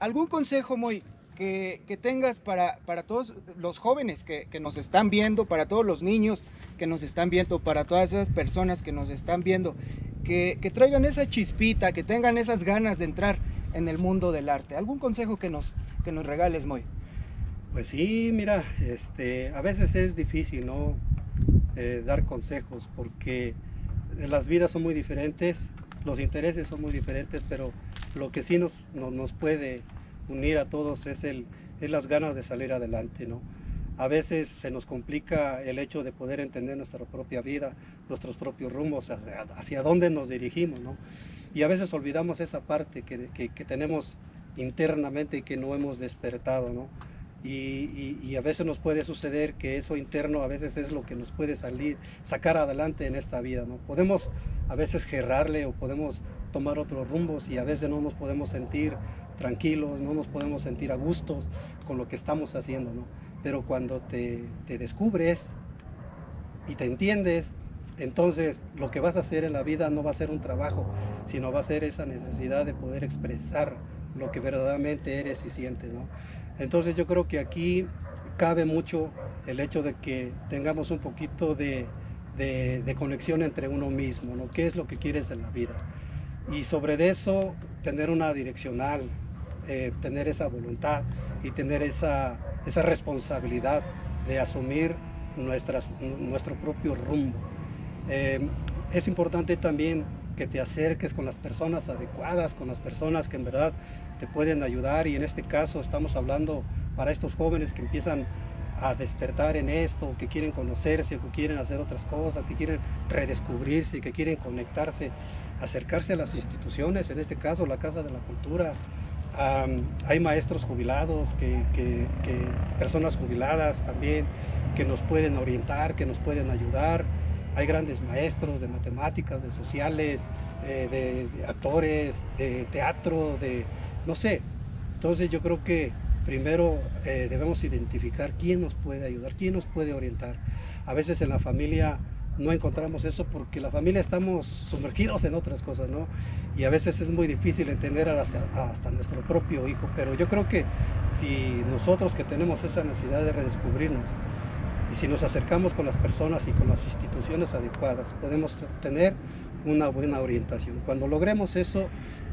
Speaker 1: ¿algún consejo, Moy, que tengas para todos los jóvenes que nos están viendo, para todos los niños que nos están viendo, para todas esas personas que nos están viendo, que traigan esa chispita, que tengan esas ganas de entrar en el mundo del arte? ¿Algún consejo que nos regales, Moy?
Speaker 2: Pues sí, mira, a veces es difícil, ¿no? Dar consejos, porque las vidas son muy diferentes, los intereses son muy diferentes, pero lo que sí nos puede unir a todos es las ganas de salir adelante, ¿no? a veces se nos complica el hecho de poder entender nuestra propia vida, nuestros propios rumbos, hacia dónde nos dirigimos, ¿no? Y a veces olvidamos esa parte que tenemos internamente y que no hemos despertado, ¿no? Y a veces nos puede suceder que eso interno a veces es lo que nos puede sacar adelante en esta vida, ¿no? Podemos a veces gerrarle o podemos tomar otros rumbos y a veces no nos podemos sentir tranquilos, no nos podemos sentir a gustos con lo que estamos haciendo, ¿no? Pero cuando te descubres y te entiendes, entonces lo que vas a hacer en la vida no va a ser un trabajo, sino va a ser esa necesidad de poder expresar lo que verdaderamente eres y sientes, ¿no? Entonces yo creo que aquí cabe mucho el hecho de que tengamos un poquito de conexión entre uno mismo, ¿no? ¿Qué es lo que quieres en la vida? Y sobre eso tener una direccional, tener esa voluntad y tener esa responsabilidad de asumir nuestro propio rumbo. Es importante también que te acerques con las personas adecuadas, con las personas que en verdad te pueden ayudar, y en este caso estamos hablando para estos jóvenes que empiezan a despertar en esto, que quieren conocerse, que quieren hacer otras cosas, que quieren redescubrirse, que quieren conectarse, acercarse a las instituciones, en este caso la Casa de la Cultura. Hay maestros jubilados, personas jubiladas también, que nos pueden orientar, que nos pueden ayudar. Hay grandes maestros de matemáticas, de sociales, de actores, de teatro, no sé. Entonces yo creo que primero debemos identificar quién nos puede ayudar, quién nos puede orientar. A veces en la familia no encontramos eso porque la familia estamos sumergidos en otras cosas, ¿no? Y a veces es muy difícil entender hasta nuestro propio hijo, pero yo creo que si nosotros que tenemos esa necesidad de redescubrirnos, y si nos acercamos con las personas y con las instituciones adecuadas, podemos tener una buena orientación. Cuando logremos eso,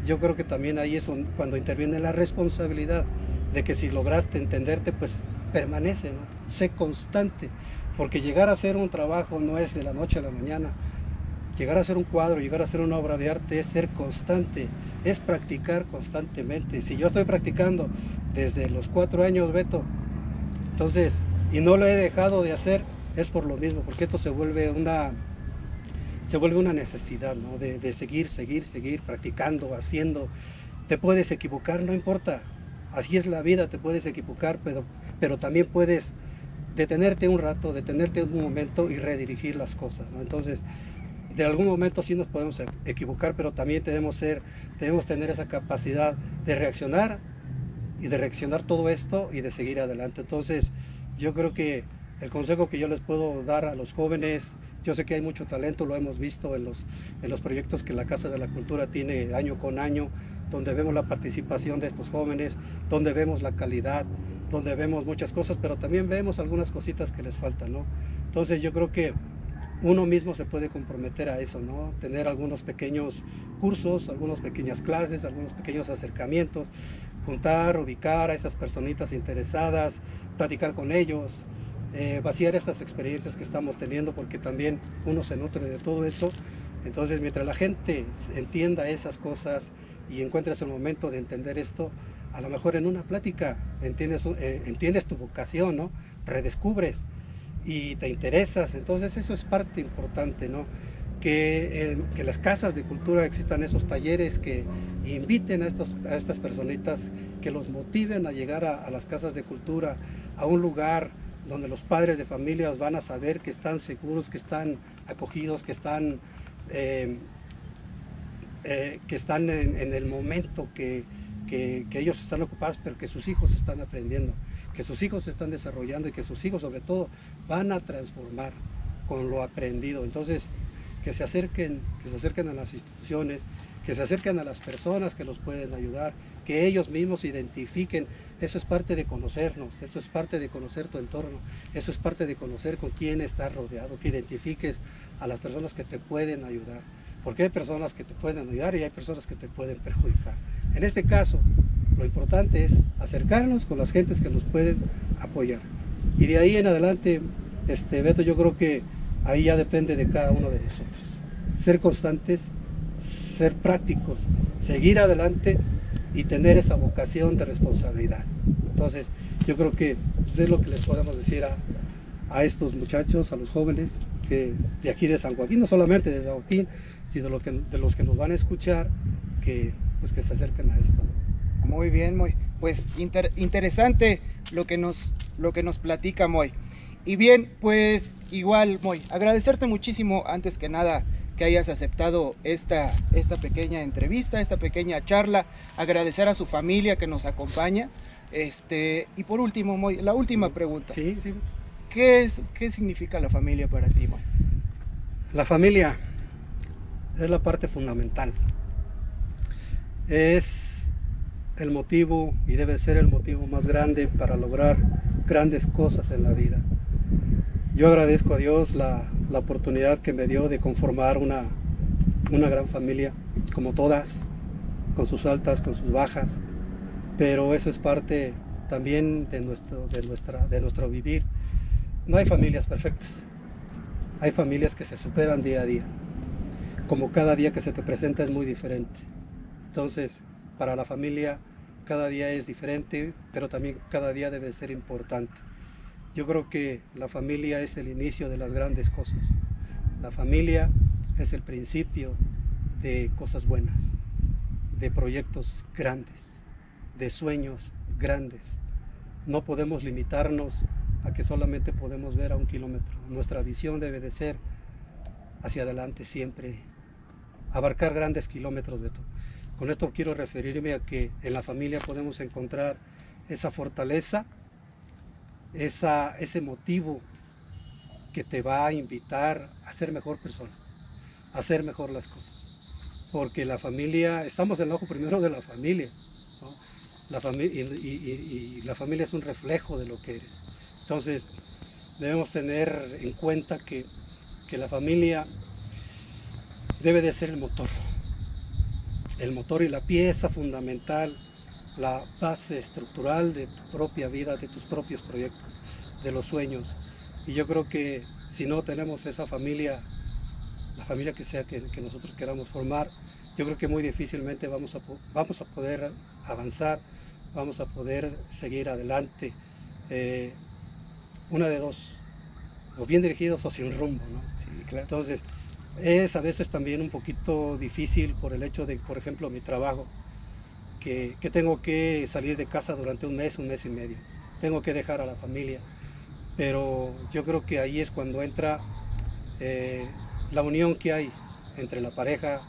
Speaker 2: yo creo que también ahí es cuando interviene la responsabilidad de que si lograste entenderte, pues permanece, ¿no? Sé constante, porque llegar a hacer un trabajo no es de la noche a la mañana. Llegar a hacer un cuadro, llegar a hacer una obra de arte es ser constante, es practicar constantemente. Si yo estoy practicando desde los 4 años, Beto, entonces, y no lo he dejado de hacer, es por lo mismo, porque esto se vuelve una necesidad, ¿no? De seguir practicando, haciendo. Te puedes equivocar, no importa, así es la vida, te puedes equivocar, pero también puedes detenerte un rato, detenerte un momento y redirigir las cosas, ¿no? Entonces, de algún momento sí nos podemos equivocar, pero también debemos tener esa capacidad de reaccionar y de reaccionar todo esto y de seguir adelante. Entonces, yo creo que el consejo que yo les puedo dar a los jóvenes, yo sé que hay mucho talento, lo hemos visto en los proyectos que la Casa de la Cultura tiene año con año, donde vemos la participación de estos jóvenes, donde vemos la calidad, donde vemos muchas cosas, pero también vemos algunas cositas que les faltan, ¿no? Entonces yo creo que uno mismo se puede comprometer a eso, ¿no? Tener algunos pequeños cursos, algunas pequeñas clases, algunos pequeños acercamientos, juntar, ubicar a esas personitas interesadas, platicar con ellos, vaciar estas experiencias que estamos teniendo, porque también uno se nutre de todo eso. Entonces, mientras la gente entienda esas cosas y encuentres el momento de entender esto, a lo mejor en una plática entiendes tu vocación, ¿no? Redescubres y te interesas. Entonces eso es parte importante, ¿no? Que las casas de cultura existan esos talleres que inviten a estas personitas, que los motiven a llegar a las casas de cultura, a un lugar donde los padres de familias van a saber que están seguros, que están acogidos, que están en el momento que ellos están ocupados, pero que sus hijos están aprendiendo, que sus hijos se están desarrollando y que sus hijos sobre todo van a transformar con lo aprendido. Entonces, que se acerquen a las instituciones, que se acerquen a las personas que los pueden ayudar, que ellos mismos identifiquen. Eso es parte de conocernos, eso es parte de conocer tu entorno, eso es parte de conocer con quién estás rodeado, que identifiques a las personas que te pueden ayudar, porque hay personas que te pueden ayudar y hay personas que te pueden perjudicar. En este caso, lo importante es acercarnos con las gentes que nos pueden apoyar. Y de ahí en adelante, Beto, yo creo que ahí ya depende de cada uno de nosotros. Ser constantes, ser prácticos, seguir adelante y tener esa vocación de responsabilidad. Entonces, yo creo que pues, es lo que les podemos decir a estos muchachos, a los jóvenes que de aquí de San Joaquín, no solamente de San Joaquín, sino de los que nos van a escuchar, que, pues, que se acerquen a esto.
Speaker 1: Muy bien, Moy. Pues interesante lo que nos platica, Moy. Y bien, pues igual, Moy, agradecerte muchísimo antes que nada que hayas aceptado esta pequeña entrevista, esta pequeña charla, agradecer a su familia que nos acompaña. Y por último, Moy, la última pregunta.
Speaker 2: Sí, sí.
Speaker 1: ¿Qué significa la familia para ti, Moy?
Speaker 2: La familia es la parte fundamental. Es el motivo y debe ser el motivo más grande para lograr grandes cosas en la vida. Yo agradezco a Dios la oportunidad que me dio de conformar una gran familia, como todas, con sus altas, con sus bajas, pero eso es parte también de nuestro vivir. No hay familias perfectas, hay familias que se superan día a día, como cada día que se te presenta es muy diferente. Entonces, para la familia cada día es diferente, pero también cada día debe ser importante. Yo creo que la familia es el inicio de las grandes cosas. La familia es el principio de cosas buenas, de proyectos grandes, de sueños grandes. No podemos limitarnos a que solamente podemos ver a 1 kilómetro. Nuestra visión debe de ser hacia adelante siempre, abarcar grandes kilómetros de todo. Con esto quiero referirme a que en la familia podemos encontrar esa fortaleza, ese motivo que te va a invitar a ser mejor persona, a hacer mejor las cosas. Porque la familia, estamos en el ojo primero de la familia, ¿no? Y la familia es un reflejo de lo que eres. Entonces, debemos tener en cuenta que la familia debe de ser el motor y la pieza fundamental, la base estructural de tu propia vida, de tus propios proyectos, de los sueños. Y yo creo que si no tenemos esa familia, la familia que sea que nosotros queramos formar, yo creo que muy difícilmente vamos a poder avanzar, vamos a poder seguir adelante. Una de dos, o bien dirigidos o sin rumbo, ¿no?
Speaker 1: Sí, claro.
Speaker 2: Entonces, es a veces también un poquito difícil por el hecho de, por ejemplo, mi trabajo, que tengo que salir de casa durante un mes y medio. Tengo que dejar a la familia, pero yo creo que ahí es cuando entra la unión que hay entre la pareja,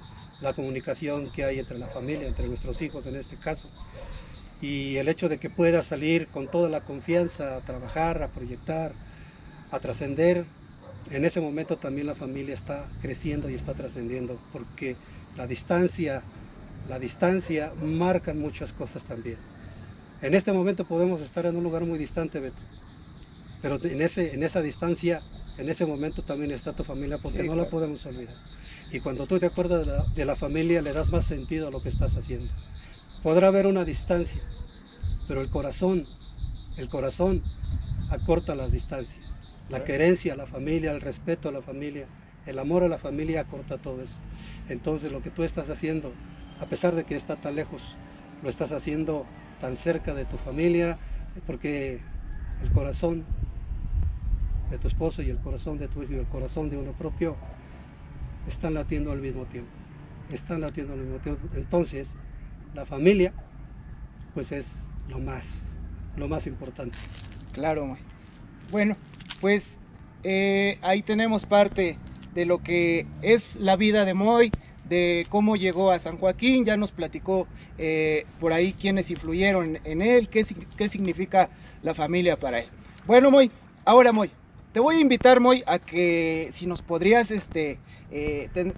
Speaker 2: la comunicación que hay entre la familia, entre nuestros hijos en este caso. Y el hecho de que pueda salir con toda la confianza a trabajar, a proyectar, a trascender, en ese momento también la familia está creciendo y está trascendiendo, porque la distancia marca muchas cosas también. En este momento podemos estar en un lugar muy distante, Beto, pero en esa distancia, en ese momento también está tu familia, porque sí, no la podemos olvidar. Y cuando tú te acuerdas de la familia, le das más sentido a lo que estás haciendo. Podrá haber una distancia, pero el corazón acorta las distancias. La querencia a la familia, el respeto a la familia, el amor a la familia acorta todo eso. Entonces lo que tú estás haciendo, a pesar de que está tan lejos, lo estás haciendo tan cerca de tu familia, porque el corazón de tu esposo y el corazón de tu hijo y el corazón de uno propio están latiendo al mismo tiempo. Entonces, la familia, pues es lo más importante.
Speaker 1: Claro, Moy. Bueno, pues ahí tenemos parte de lo que es la vida de Moy, de cómo llegó a San Joaquín. Ya nos platicó por ahí quiénes influyeron en él, qué significa la familia para él. Bueno, Moy, ahora Moy, te voy a invitar, Moy, a que si nos podrías,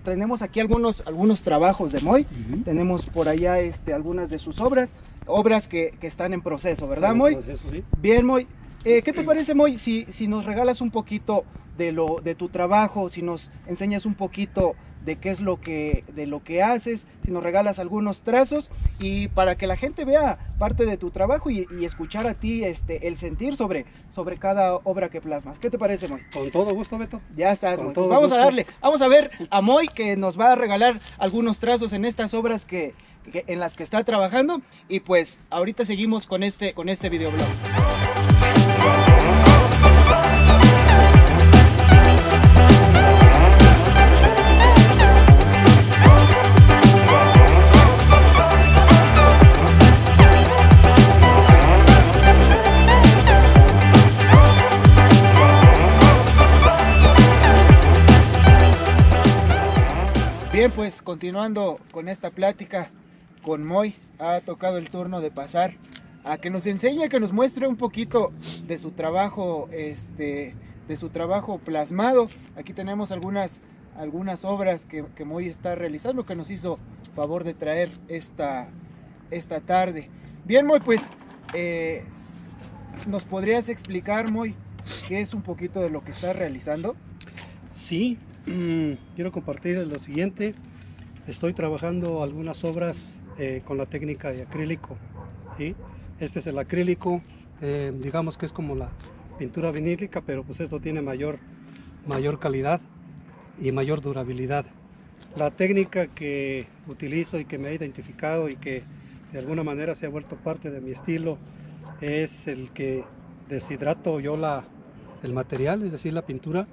Speaker 1: tenemos aquí algunos trabajos de Moy. Tenemos por allá algunas de sus obras que están en proceso, ¿verdad, Moy?
Speaker 2: Sí.
Speaker 1: Bien, Moy. ¿Qué te parece, Moy, si nos regalas un poquito de tu trabajo, si nos enseñas un poquito de qué es de lo que haces, si nos regalas algunos trazos, y para que la gente vea parte de tu trabajo y escuchar a ti el sentir sobre cada obra que plasmas? ¿Qué te parece, Moy?
Speaker 2: Con todo gusto, Beto.
Speaker 1: Ya estás, Moy. Pues vamos a darle, vamos a ver a Moy, que nos va a regalar algunos trazos en estas obras que en las que está trabajando. Y pues ahorita seguimos con este videoblog. Bien, pues continuando con esta plática con Moy, ha tocado el turno de pasar a que nos enseñe, que nos muestre un poquito de su trabajo, plasmado. Aquí tenemos algunas obras que Moy está realizando, que nos hizo favor de traer esta tarde. Bien, Moy, pues ¿nos podrías explicar, Moy, qué es un poquito de lo que estás realizando?
Speaker 2: Sí. Quiero compartir lo siguiente. Estoy trabajando algunas obras con la técnica de acrílico, ¿sí? Este es el acrílico, digamos que es como la pintura vinílica, pero pues esto tiene mayor calidad y mayor durabilidad. La técnica que utilizo y que me ha identificado y que de alguna manera se ha vuelto parte de mi estilo es el que deshidrato yo el material, es decir, la pintura.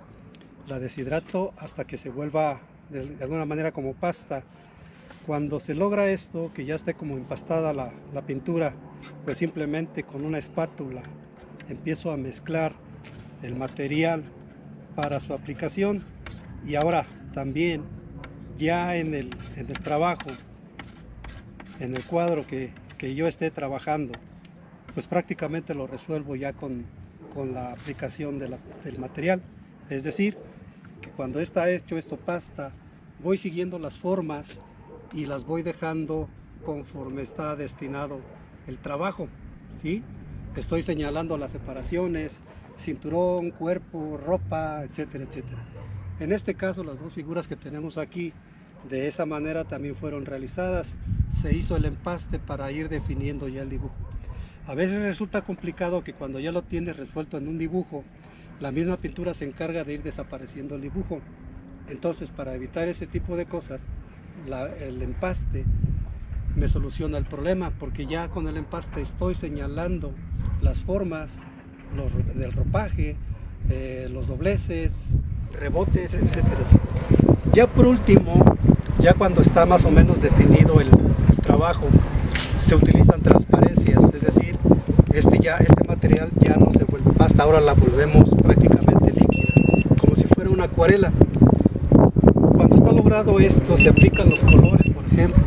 Speaker 2: La deshidrato hasta que se vuelva de alguna manera como pasta. Cuando se logra esto, que ya esté como empastada la pintura, pues simplemente con una espátula empiezo a mezclar el material para su aplicación. Y ahora también ya en el trabajo, en el cuadro que yo esté trabajando, pues prácticamente lo resuelvo ya con la aplicación del material. Es decir, que cuando está hecho esto pasta, voy siguiendo las formas y las voy dejando conforme está destinado el trabajo, ¿sí? Estoy señalando las separaciones, cinturón, cuerpo, ropa, etcétera, etcétera. En este caso, las dos figuras que tenemos aquí, de esa manera también fueron realizadas. Se hizo el empaste para ir definiendo ya el dibujo. A veces resulta complicado que cuando ya lo tienes resuelto en un dibujo, la misma pintura se encarga de ir desapareciendo el dibujo. Entonces, para evitar ese tipo de cosas, el empaste me soluciona el problema, porque ya con el empaste estoy señalando las formas del ropaje, los dobleces, rebotes, etcétera, etcétera. Ya por último, ya cuando está más o menos definido el trabajo, se utilizan transparencias, es decir, este material ya no se vuelve pasta, ahora la volvemos prácticamente líquida, como si fuera una acuarela. Cuando está logrado esto, se aplican los colores, por ejemplo,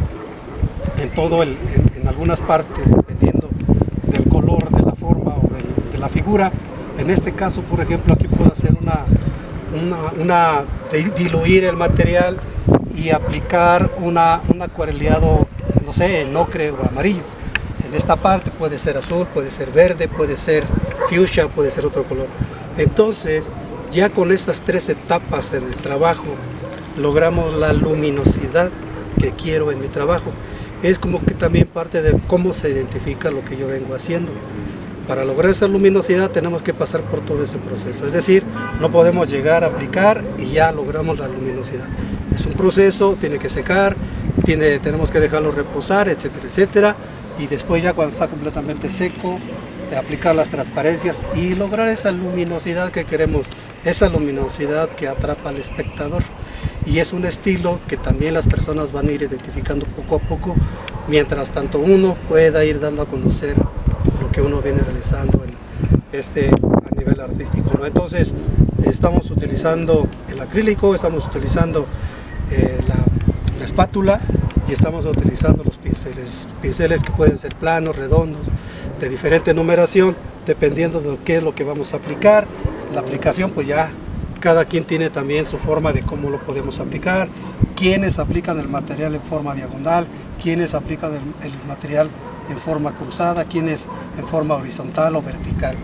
Speaker 2: en algunas partes, dependiendo del color, de la forma o de la figura. En este caso, por ejemplo, aquí puedo hacer diluir el material y aplicar un acuareleado, no sé, en ocre o amarillo. En esta parte puede ser azul, puede ser verde, puede ser fuchsia, puede ser otro color. Entonces, ya con estas tres etapas en el trabajo, logramos la luminosidad que quiero en mi trabajo. Es como que también parte de cómo se identifica lo que yo vengo haciendo. Para lograr esa luminosidad tenemos que pasar por todo ese proceso. Es decir, no podemos llegar a aplicar y ya logramos la luminosidad. Es un proceso, tiene que secar, tenemos que dejarlo reposar, etcétera, etcétera. Y después ya cuando está completamente seco, aplicar las transparencias y lograr esa luminosidad que queremos, esa luminosidad que atrapa al espectador. Y es un estilo que también las personas van a ir identificando poco a poco, mientras tanto uno pueda ir dando a conocer lo que uno viene realizando a nivel artístico, ¿no? Entonces estamos utilizando el acrílico, estamos utilizando la espátula y estamos utilizando los pinceles que pueden ser planos, redondos, de diferente numeración, dependiendo de qué es lo que vamos a aplicar. La aplicación, pues ya cada quien tiene también su forma de cómo lo podemos aplicar, quienes aplican el material en forma diagonal, quienes aplican el material en forma cruzada, quienes en forma horizontal o vertical.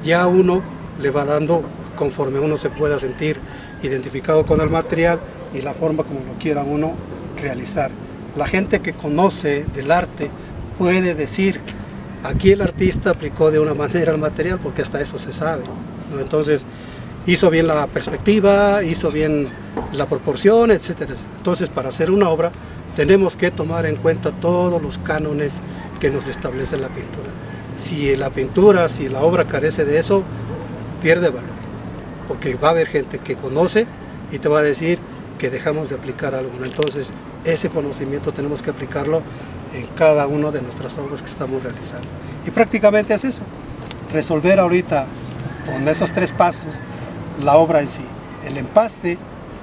Speaker 2: Ya uno le va dando conforme uno se pueda sentir identificado con el material y la forma como lo quiera uno realizar. La gente que conoce del arte puede decir, aquí el artista aplicó de una manera el material, porque hasta eso se sabe, ¿no? Entonces, hizo bien la perspectiva, hizo bien la proporción, etcétera, etcétera. Entonces, para hacer una obra, tenemos que tomar en cuenta todos los cánones que nos establece la pintura. Si la obra carece de eso, pierde valor, porque va a haber gente que conoce y te va a decir que dejamos de aplicar algo, ¿no? Entonces, ese conocimiento tenemos que aplicarlo en cada una de nuestras obras que estamos realizando. Y prácticamente es eso, resolver ahorita con esos 3 pasos la obra en sí, el empaste,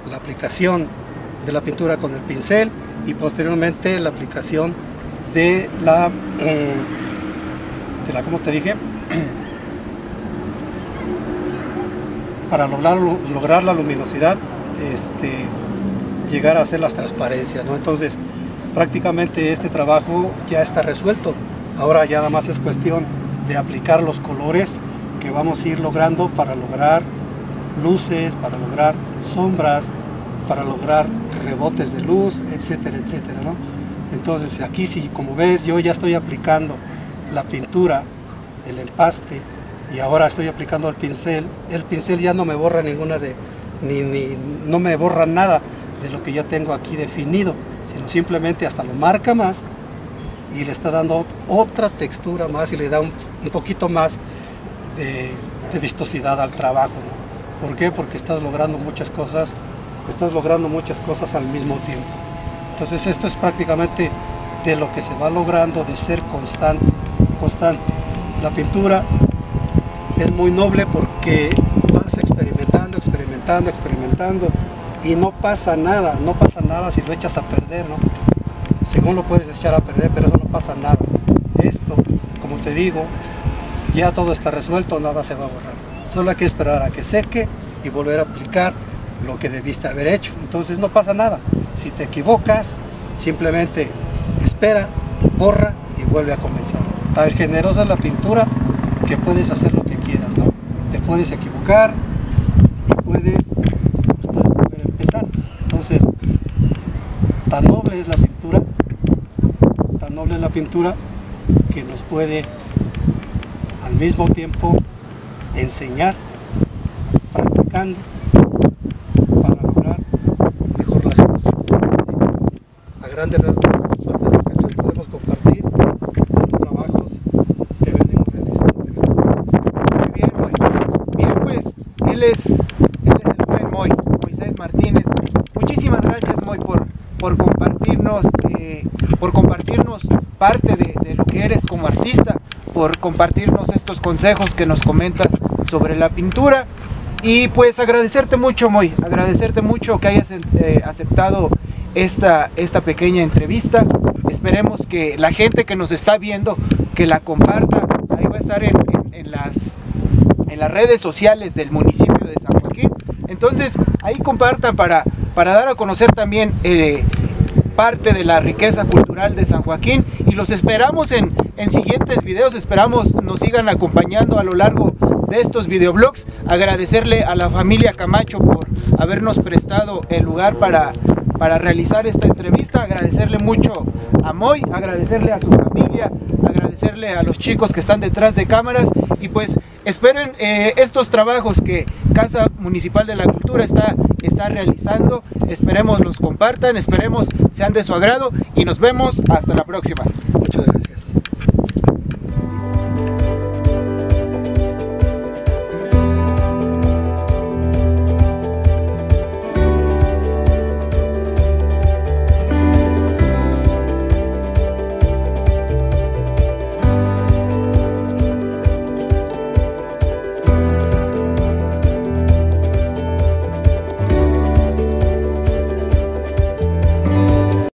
Speaker 2: la aplicación de la pintura con el pincel y posteriormente la aplicación de la ¿cómo te dije? Para lograr la luminosidad, llegar a hacer las transparencias, ¿no? Entonces, prácticamente este trabajo ya está resuelto. Ahora ya nada más es cuestión de aplicar los colores que vamos a ir logrando para lograr luces, para lograr sombras, para lograr rebotes de luz, etcétera, etcétera, ¿no? Entonces, aquí sí, como ves, yo ya estoy aplicando la pintura, el empaste, y ahora estoy aplicando el pincel. El pincel ya no me borra no me borra nada de lo que ya tengo aquí definido, sino simplemente hasta lo marca más y le está dando otra textura más y le da un poquito más de vistosidad al trabajo, ¿no? ¿Por qué? Porque estás logrando muchas cosas al mismo tiempo. Entonces esto es prácticamente de lo que se va logrando, de ser constante. La pintura es muy noble porque vas experimentando y no pasa nada si lo echas a perder, ¿no? Según lo puedes echar a perder, pero eso no pasa nada. Esto, como te digo, ya todo está resuelto, nada se va a borrar. Solo hay que esperar a que seque y volver a aplicar lo que debiste haber hecho. Entonces no pasa nada. Si te equivocas, simplemente espera, borra y vuelve a comenzar. Tan generosa es la pintura que puedes hacer lo que quieras, ¿no? Te puedes equivocar y puedes volver a empezar. Entonces, tan noble es la pintura que nos puede al mismo tiempo enseñar, practicando, para lograr mejor las cosas. A grandes rasgos, esta es parte de lo que podemos compartir los trabajos que venimos realizando.
Speaker 1: Muy bien, Moy. Bien, pues, él es el buen Moy, Moisés Martínez. Muchísimas gracias, Moy, por compartirnos parte de lo que eres como artista, por compartirnos estos consejos que nos comentas sobre la pintura. Y pues agradecerte mucho, Moy, agradecerte mucho que hayas aceptado esta pequeña entrevista. Esperemos que la gente que nos está viendo, que la comparta. Ahí va a estar en las redes sociales del municipio de San Joaquín. Entonces ahí compartan para dar a conocer también parte de la riqueza cultural de San Joaquín, y los esperamos en siguientes videos. Esperamos nos sigan acompañando a lo largo de estos videoblogs. Agradecerle a la familia Camacho por habernos prestado el lugar para realizar esta entrevista, agradecerle mucho a Moy, agradecerle a su familia, agradecerle a los chicos que están detrás de cámaras, y pues esperen estos trabajos que Casa Municipal de la Cultura está realizando. Esperemos los compartan, esperemos sean de su agrado, y nos vemos hasta la próxima.
Speaker 2: Muchas gracias.